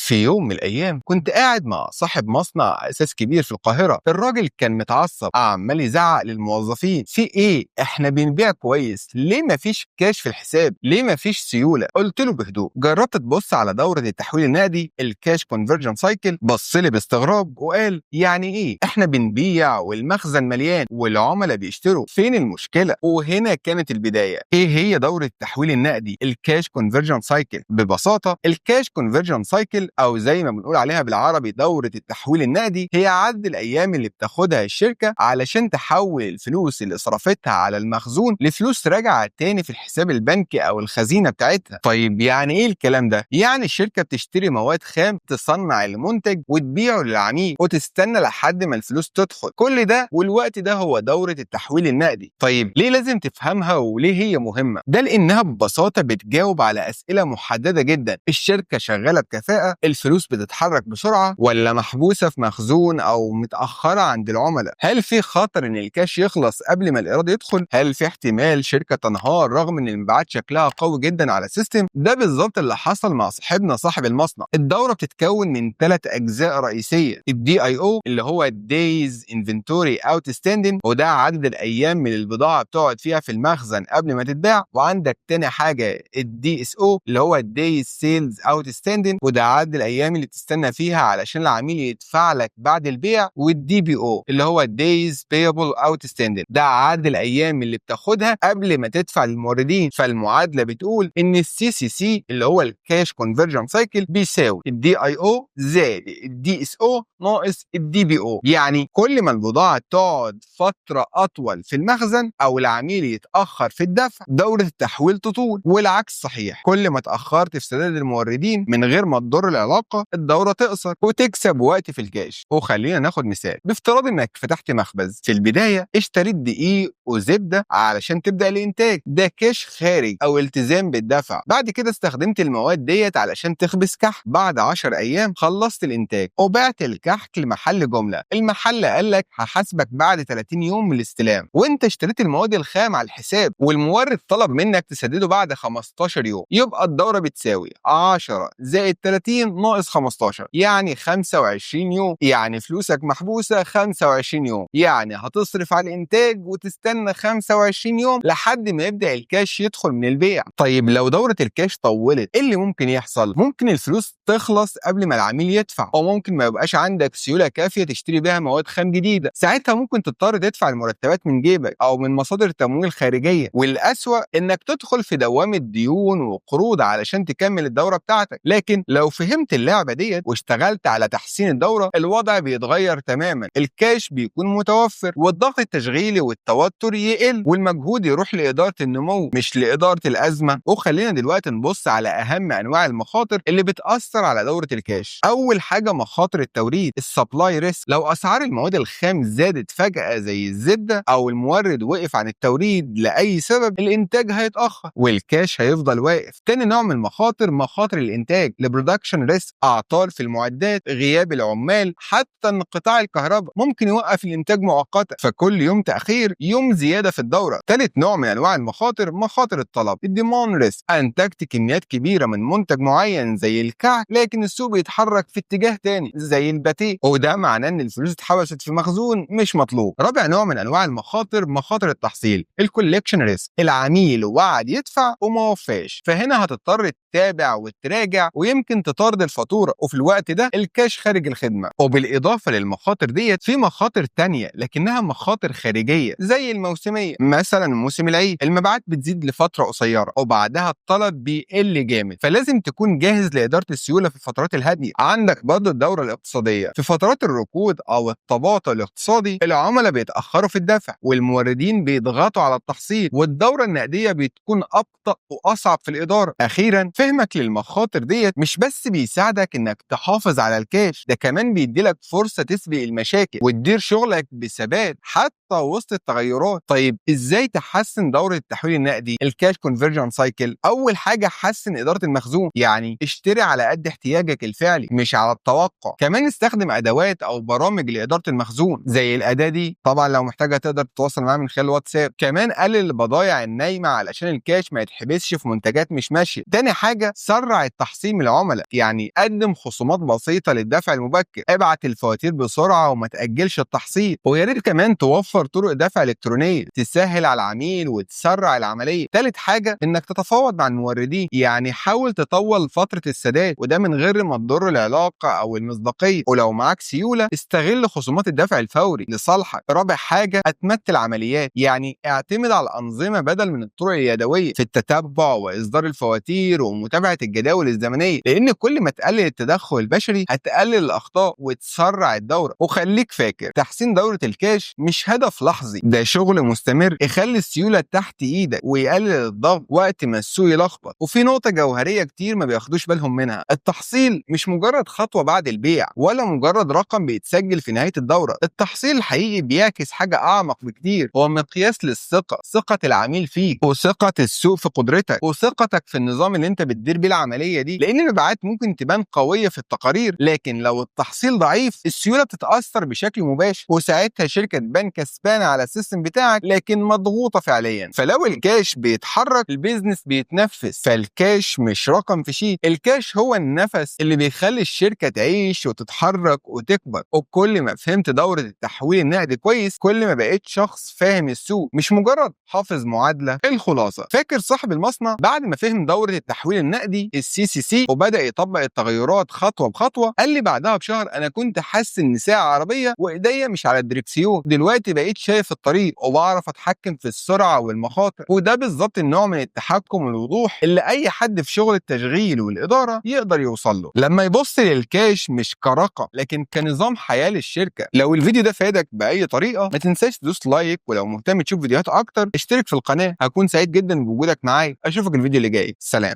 في يوم من الأيام كنت قاعد مع صاحب مصنع أساس كبير في القاهرة. الراجل كان متعصب، عمال يزعق للموظفين: في إيه؟ إحنا بنبيع كويس، ليه مفيش كاش في الحساب؟ ليه مفيش سيولة؟ قلت له بهدوء: جربت تبص على دورة التحويل النقدي، الكاش كونفرجن سايكل؟ بص لي باستغراب وقال: يعني إيه؟ إحنا بنبيع والمخزن مليان والعملاء بيشتروا، فين المشكلة؟ وهنا كانت البداية. إيه هي دورة التحويل النقدي الكاش كونفرجن سايكل؟ ببساطة، الكاش كونفرجن سايكل او زي ما بنقول عليها بالعربي دورة التحويل النقدي، هي عدد الايام اللي بتاخدها الشركة علشان تحول الفلوس اللي صرفتها على المخزون لفلوس راجعة تاني في الحساب البنكي او الخزينة بتاعتها. طيب يعني ايه الكلام ده؟ يعني الشركة بتشتري مواد خام، تصنع المنتج وتبيعه للعميل وتستنى لحد ما الفلوس تدخل. كل ده والوقت ده هو دورة التحويل النقدي. طيب ليه لازم تفهمها وليه هي مهمة؟ ده لانها ببساطة بتجاوب على اسئلة محددة جدا. الشركة شغالة بكفاءة؟ الفلوس بتتحرك بسرعة ولا محبوسة في مخزون أو متأخرة عند العملاء؟ هل في خطر إن الكاش يخلص قبل ما الإيراد يدخل؟ هل في احتمال شركة تنهار رغم إن المبيعات شكلها قوي جدا على السيستم؟ ده بالظبط اللي حصل مع صاحبنا صاحب المصنع. الدورة بتتكون من 3 أجزاء رئيسية: الدي اي او اللي هو دايز انفنتوري اوتستاندنج، وده عدد الأيام من البضاعة بتقعد فيها في المخزن قبل ما تتباع. وعندك تاني حاجة الدي اس او اللي هو دايز سيلز اوتستاندنج، وده عدد الايام اللي تستنى فيها علشان العميل يدفع لك بعد البيع. والدي بي او اللي هو دايز بيبل اوتستاندنج، ده عدد الايام اللي بتاخدها قبل ما تدفع للموردين. فالمعادله بتقول ان السي سي سي اللي هو الكاش كونفرجن سايكل بيساوي الدي اي او زائد الدي اس او ناقص الدي بي او. يعني كل ما البضاعه تقعد فتره اطول في المخزن او العميل يتاخر في الدفع، دوره التحويل تطول. والعكس صحيح، كل ما اتاخرت في سداد الموردين من غير ما تضر العلاقه، الدوره تقصر وتكسب وقت في الكاش. وخلينا ناخد مثال: بافتراض انك فتحت مخبز. في البدايه اشتريت دقيق وزبده علشان تبدا الانتاج، ده كاش خارج او التزام بالدفع. بعد كده استخدمت المواد ديت علشان تخبز كحك. بعد 10 ايام خلصت الانتاج وبعت الكحك لمحل جمله. المحل قال لك هحاسبك بعد 30 يوم من الاستلام، وانت اشتريت المواد الخام على الحساب والمورد طلب منك تسدده بعد 15 يوم. يبقى الدوره بتساوي 10 زائد 30 ناقص 15، يعني 25 يوم. يعني فلوسك محبوسه 25 يوم، يعني هتصرف على الانتاج وتستنى 25 يوم لحد ما يبدا الكاش يدخل من البيع. طيب لو دوره الكاش طولت، ايه اللي ممكن يحصل؟ ممكن الفلوس تخلص قبل ما العميل يدفع، او ممكن ما يبقاش عندك سيوله كافيه تشتري بيها مواد خام جديده. ساعتها ممكن تضطر تدفع المرتبات من جيبك او من مصادر تمويل خارجيه. والاسوأ انك تدخل في دوامه ديون وقروض علشان تكمل الدوره بتاعتك. لكن لو فهمت اللعبه ديت واشتغلت على تحسين الدوره، الوضع بيتغير تماما. الكاش بيكون متوفر والضغط التشغيلي والتوتر يقل والمجهود يروح لاداره النمو مش لاداره الازمه. وخلينا دلوقتي نبص على اهم انواع المخاطر اللي بتاثر على دوره الكاش. اول حاجه مخاطر التوريد، السبلاي ريسك. لو اسعار المواد الخام زادت فجاه زي الزبده او المورد وقف عن التوريد لاي سبب، الانتاج هيتاخر والكاش هيفضل واقف. تاني نوع من المخاطر مخاطر الانتاج، البرودكشن ريسك. اعطال في المعدات، غياب العمال، حتى انقطاع الكهرباء ممكن يوقف الانتاج مؤقتا، فكل يوم تاخير يوم زياده في الدوره. ثالث نوع من انواع المخاطر مخاطر الطلب، الديماند ريسك. انتجت كميات كبيره من منتج معين زي الكعك، لكن السوق بيتحرك في اتجاه تاني زي الباتيه، وده معناه ان الفلوس اتحبست في مخزون مش مطلوب. رابع نوع من انواع المخاطر مخاطر التحصيل، الكولكشن ريسك. العميل وعد يدفع وما وفاش، فهنا هتضطر تتابع وتراجع ويمكن تطارد الفاتوره، وفي الوقت ده الكاش خارج الخدمه. وبالاضافه للمخاطر ديت في مخاطر تانية لكنها مخاطر خارجيه زي الموسميه. مثلا موسم العيد المبيعات بتزيد لفتره قصيره وبعدها الطلب بيقل جامد، فلازم تكون جاهز لاداره السيوله في الفترات الهاديه. عندك برضه الدوره الاقتصاديه، في فترات الركود او التباطؤ الاقتصادي العملاء بيتاخروا في الدفع والموردين بيضغطوا على التحصيل، والدوره النقديه بتكون ابطا واصعب في الاداره. اخيرا فهمك للمخاطر ديت مش بس بيساعدك انك تحافظ على الكاش، ده كمان بيديلك فرصه تسبق المشاكل وتدير شغلك بثبات حتى وسط التغيرات. طيب ازاي تحسن دوره التحويل النقدي الكاش كونفرجن سايكل؟ اول حاجه حسن اداره المخزون، يعني اشتري على قد احتياجك الفعلي مش على التوقع. كمان استخدم ادوات او برامج لاداره المخزون زي الاداه دي، طبعا لو محتاجه تقدر تتواصل معاها من خلال واتساب. كمان قلل البضائع النايمه علشان الكاش ما يتحبسش في منتجات مش ماشيه. تاني حاجه سرع التحصيل من العملاء، يعني يعني قدم خصومات بسيطة للدفع المبكر، ابعت الفواتير بسرعة وما تأجلش التحصيل، ويا ريت كمان توفر طرق دفع إلكترونية تسهل على العميل وتسرع العملية. تالت حاجة إنك تتفاوض مع الموردين، يعني حاول تطول فترة السداد وده من غير ما تضر العلاقة أو المصداقية، ولو معاك سيولة استغل خصومات الدفع الفوري لصالحك. رابع حاجة هتمت العمليات، يعني اعتمد على الأنظمة بدل من الطرق اليدوية في التتبع وإصدار الفواتير ومتابعة الجداول الزمنية، لأن كل ما تقلل التدخل البشري هتقلل الأخطاء وتسرع الدورة. وخليك فاكر تحسين دورة الكاش مش هدف لحظي، ده شغل مستمر يخلي السيولة تحت إيدك ويقلل الضغط وقت ما السوق يلخبط. وفي نقطة جوهرية كتير ما بياخدوش بالهم منها، التحصيل مش مجرد خطوة بعد البيع ولا مجرد رقم بيتسجل في نهاية الدورة. التحصيل الحقيقي بيعكس حاجة أعمق بكتير، هو مقياس للثقة، ثقة العميل فيك وثقة السوق في قدرتك وثقتك في النظام اللي انت بتدير بيه العملية دي. لأن المبيعات ممكن تبان قوية في التقارير، لكن لو التحصيل ضعيف السيولة بتتأثر بشكل مباشر، وساعتها الشركة تبان كسبانة على السيستم بتاعك لكن مضغوطة فعليا. فلو الكاش بيتحرك البيزنس بيتنفس، فالكاش مش رقم في شيت، الكاش هو النفس اللي بيخلي الشركة تعيش وتتحرك وتكبر. وكل ما فهمت دورة التحويل النقدي كويس كل ما بقيت شخص فاهم السوق مش مجرد حافظ معادلة. الخلاصة، فاكر صاحب المصنع بعد ما فهم دورة التحويل النقدي الCCC وبدأ يطبق التغيرات خطوة بخطوة، قال لي بعدها بشهر أنا كنت حاسس إن ساعة عربية وإيديا مش على الدركسيون، دلوقتي بقيت شايف الطريق وبعرف أتحكم في السرعة والمخاطر. وده بالظبط النوع من التحكم والوضوح اللي أي حد في شغل التشغيل والإدارة يقدر يوصل له لما يبص للكاش مش كرقم لكن كنظام حياة للشركة. لو الفيديو ده فادك بأي طريقة ما تنساش تدوس لايك، ولو مهتم تشوف فيديوهات أكتر اشترك في القناة، هكون سعيد جدا بوجودك معايا. أشوفك الفيديو اللي جاي، سلام.